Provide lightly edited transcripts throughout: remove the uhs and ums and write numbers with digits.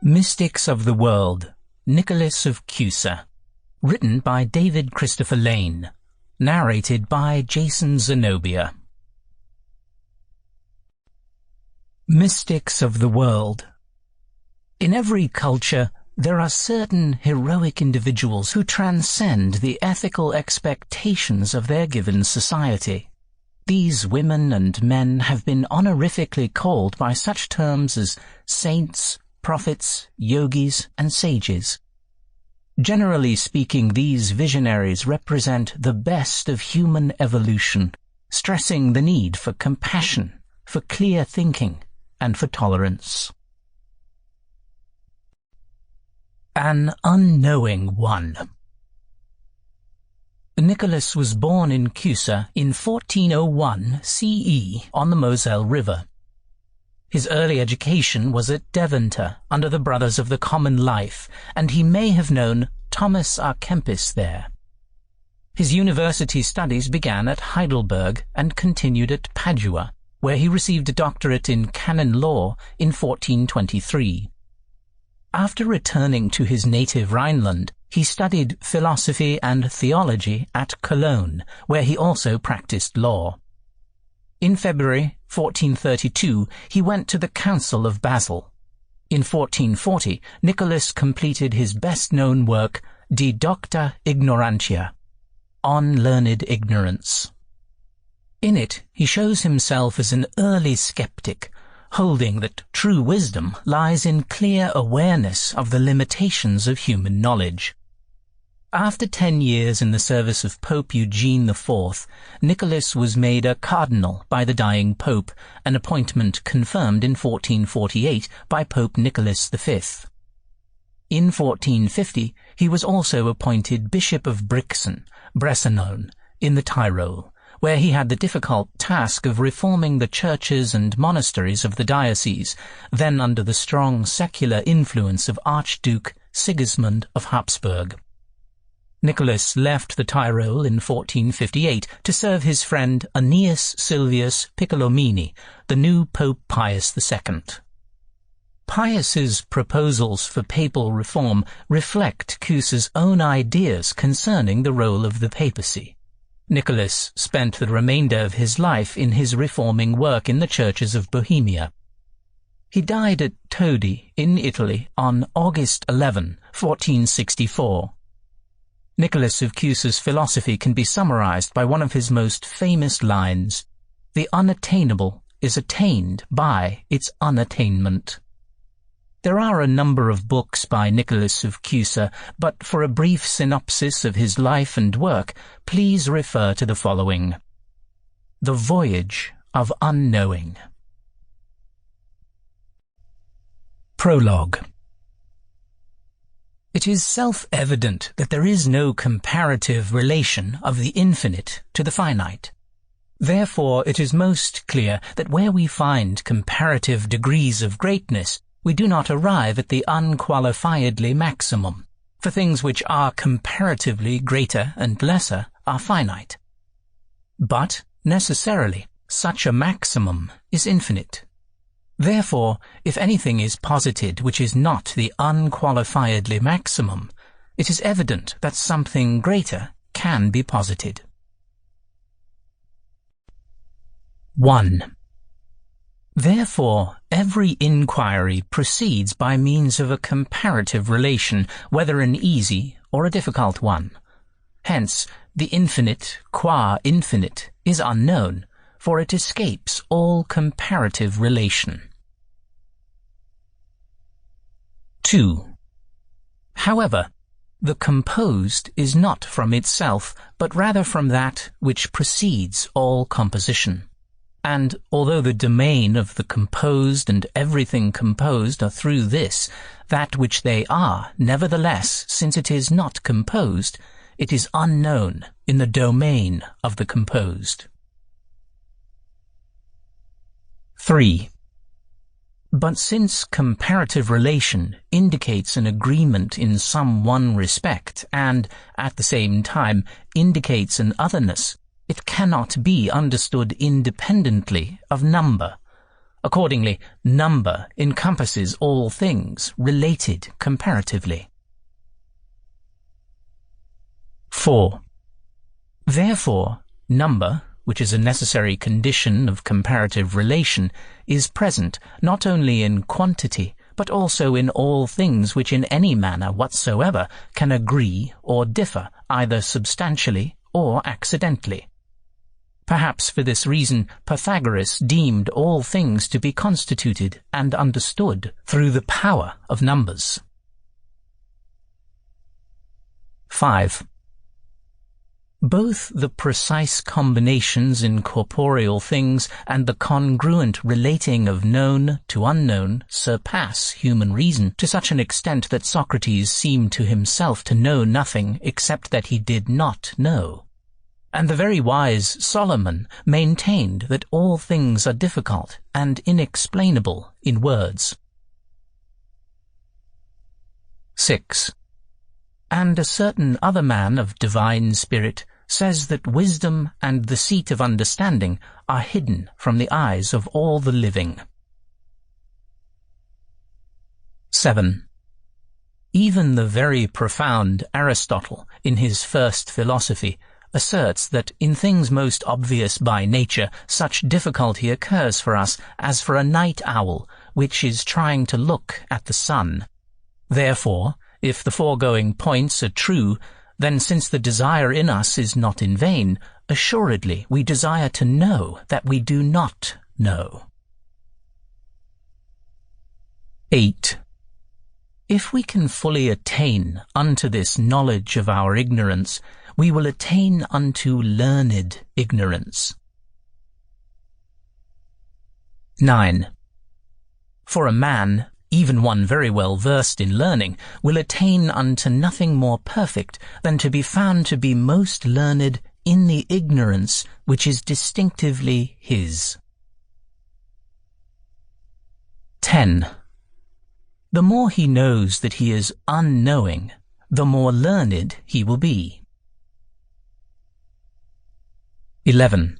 Mystics of the World, Nicholas of Cusa. Written by David Christopher Lane. Narrated by Jason Zenobia. Mystics of the World. In every culture, there are certain heroic individuals who transcend the ethical expectations of their given society. These women and men have been honorifically called by such terms as saints, prophets, yogis, and sages. Generally speaking, these visionaries represent the best of human evolution, stressing the need for compassion, for clear thinking, and for tolerance. An unknowing one. Nicholas was born in Cusa in 1401 CE on the Moselle River. His early education was at Deventer under the Brothers of the Common Life, and he may have known Thomas à Kempis there. His university studies began at Heidelberg and continued at Padua, where he received a doctorate in canon law in 1423. After returning to his native Rhineland, he studied philosophy and theology at Cologne, where he also practiced law. In February 1432, he went to the Council of Basel. In 1440, Nicholas completed his best-known work, De Docta Ignorantia, On Learned Ignorance. In it, he shows himself as an early skeptic, holding that true wisdom lies in clear awareness of the limitations of human knowledge. After 10 years in the service of Pope Eugene IV, Nicholas was made a cardinal by the dying pope, an appointment confirmed in 1448 by Pope Nicholas V. In 1450, he was also appointed Bishop of Brixen, Bressanone, in the Tyrol, where he had the difficult task of reforming the churches and monasteries of the diocese, then under the strong secular influence of Archduke Sigismund of Habsburg. Nicholas left the Tyrol in 1458 to serve his friend Aeneas Silvius Piccolomini, the new Pope Pius II. Pius's proposals for papal reform reflect Cusa's own ideas concerning the role of the papacy. Nicholas spent the remainder of his life in his reforming work in the churches of Bohemia. He died at Todi in Italy on August 11, 1464. Nicholas of Cusa's philosophy can be summarized by one of his most famous lines: "The unattainable is attained by its unattainment." There are a number of books by Nicholas of Cusa, but for a brief synopsis of his life and work, please refer to the following. The Voyage of Unknowing. Prologue. It is self-evident that there is no comparative relation of the infinite to the finite. Therefore, it is most clear that where we find comparative degrees of greatness, we do not arrive at the unqualifiedly maximum, for things which are comparatively greater and lesser are finite. But, necessarily, such a maximum is infinite. Therefore, if anything is posited which is not the unqualifiedly maximum, it is evident that something greater can be posited. 1. Therefore, every inquiry proceeds by means of a comparative relation, whether an easy or a difficult one. Hence, the infinite qua infinite is unknown, for it escapes all comparative relation. 2. However, the composed is not from itself, but rather from that which precedes all composition. And although the domain of the composed and everything composed are through this, that which they are, nevertheless, since it is not composed, it is unknown in the domain of the composed. 3. But since comparative relation indicates an agreement in some one respect and, at the same time, indicates an otherness, it cannot be understood independently of number. Accordingly, number encompasses all things related comparatively. 4. Therefore, number, which is a necessary condition of comparative relation, is present not only in quantity, but also in all things which in any manner whatsoever can agree or differ either substantially or accidentally. Perhaps for this reason Pythagoras deemed all things to be constituted and understood through the power of numbers. 5. Both the precise combinations in corporeal things and the congruent relating of known to unknown surpass human reason to such an extent that Socrates seemed to himself to know nothing except that he did not know. And the very wise Solomon maintained that all things are difficult and inexplainable in words. 6. And a certain other man of divine spirit says that wisdom and the seat of understanding are hidden from the eyes of all the living. 7. Even the very profound Aristotle, in his first philosophy, asserts that in things most obvious by nature such difficulty occurs for us as for a night owl which is trying to look at the sun. Therefore, if the foregoing points are true, then since the desire in us is not in vain, assuredly we desire to know that we do not know. 8. If we can fully attain unto this knowledge of our ignorance, we will attain unto learned ignorance. 9. For a man, even one very well versed in learning, will attain unto nothing more perfect than to be found to be most learned in the ignorance which is distinctively his. 10. The more he knows that he is unknowing, the more learned he will be. 11.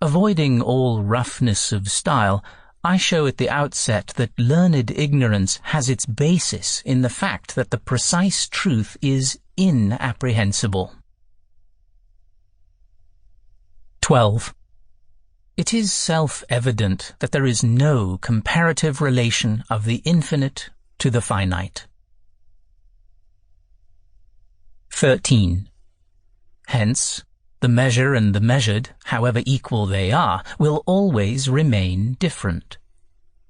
Avoiding all roughness of style, I show at the outset that learned ignorance has its basis in the fact that the precise truth is inapprehensible. 12. It is self-evident that there is no comparative relation of the infinite to the finite. 13. Hence, the measure and the measured, however equal they are, will always remain different.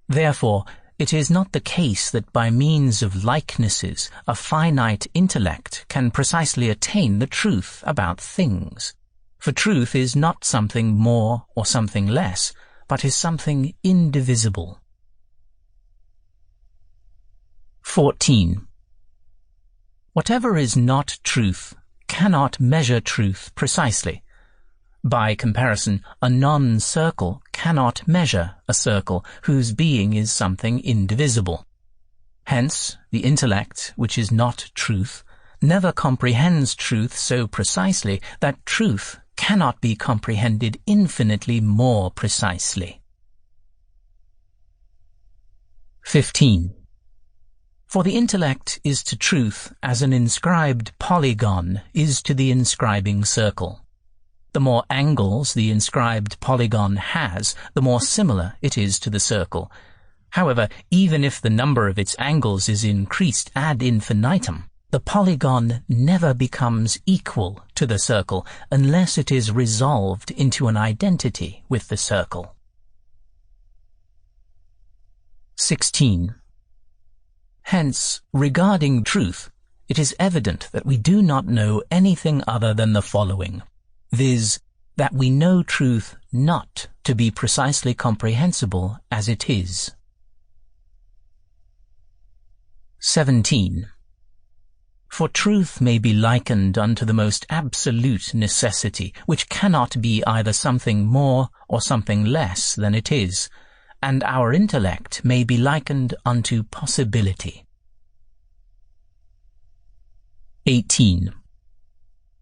Therefore, it is not the case that by means of likenesses a finite intellect can precisely attain the truth about things. For truth is not something more or something less, but is something indivisible. 14. Whatever is not truth cannot measure truth precisely. By comparison, a non-circle cannot measure a circle whose being is something indivisible. Hence, the intellect, which is not truth, never comprehends truth so precisely that truth cannot be comprehended infinitely more precisely. 15. For the intellect is to truth as an inscribed polygon is to the inscribing circle. The more angles the inscribed polygon has, the more similar it is to the circle. However, even if the number of its angles is increased ad infinitum, the polygon never becomes equal to the circle unless it is resolved into an identity with the circle. 16. Hence, regarding truth, it is evident that we do not know anything other than the following, viz., that we know truth not to be precisely comprehensible as it is. 17. For truth may be likened unto the most absolute necessity, which cannot be either something more or something less than it is, and our intellect may be likened unto possibility. 18.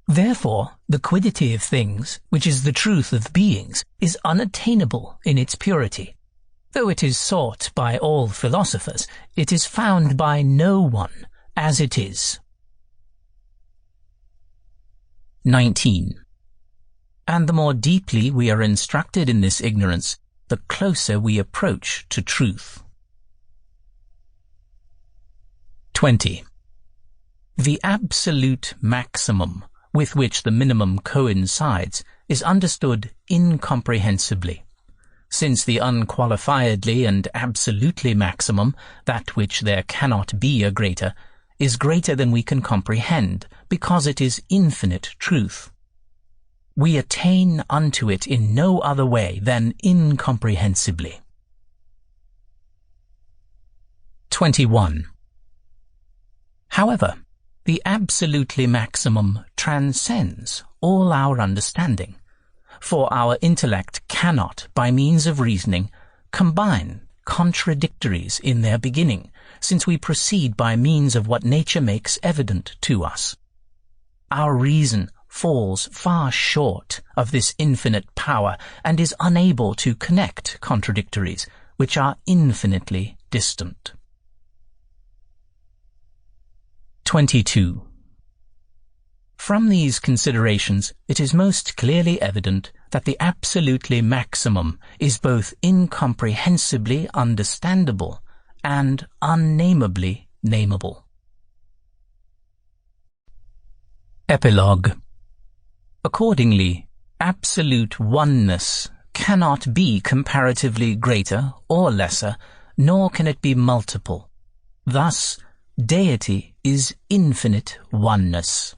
Therefore, the quiddity of things, which is the truth of beings, is unattainable in its purity, Though it is sought by all philosophers, it is found by no one as it is. 19. And the more deeply we are instructed in this ignorance, the closer we approach to truth. 20. The absolute maximum with which the minimum coincides is understood incomprehensibly, since the unqualifiedly and absolutely maximum, that which there cannot be a greater, is greater than we can comprehend, because it is infinite truth. We attain unto it in no other way than incomprehensibly. 21. However, the absolutely maximum transcends all our understanding, for our intellect cannot, by means of reasoning, combine contradictories in their beginning, since we proceed by means of what nature makes evident to us. Our reason falls far short of this infinite power and is unable to connect contradictories which are infinitely distant. 22. From these considerations, it is most clearly evident that the absolutely maximum is both incomprehensibly understandable and unnameably nameable. Epilogue. Accordingly, absolute oneness cannot be comparatively greater or lesser, nor can it be multiple. Thus, deity is infinite oneness.